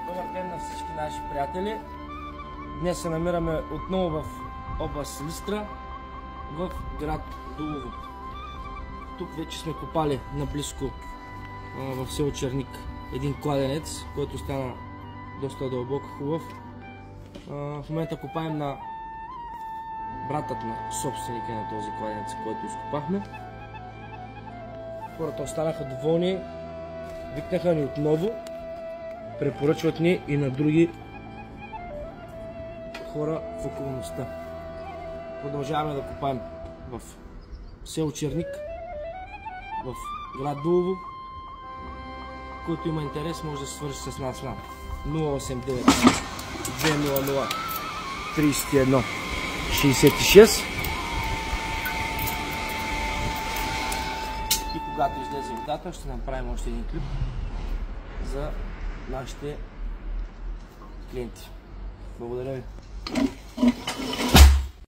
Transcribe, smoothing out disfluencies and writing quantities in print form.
Добър ден на всички наши приятели. Днес се намираме отново в област Силистра, в град Дулово. Тук вече сме копали наблизко в село Черник един кладенец, който стана доста дълбок, хубав. В момента копаем на братът на собственика на този кладенец, който изкопахме. Хората останаха доволни, викнаха ни отново, препоръчват ни и на други хора в околността. Продължаваме да копаем в село Черник, в град Дулово. Който има интерес, може да се свържи с нас на 089 200 31 66 и когато излезе водата, ще направим още един клип за нашите клиенти. Благодаря ви!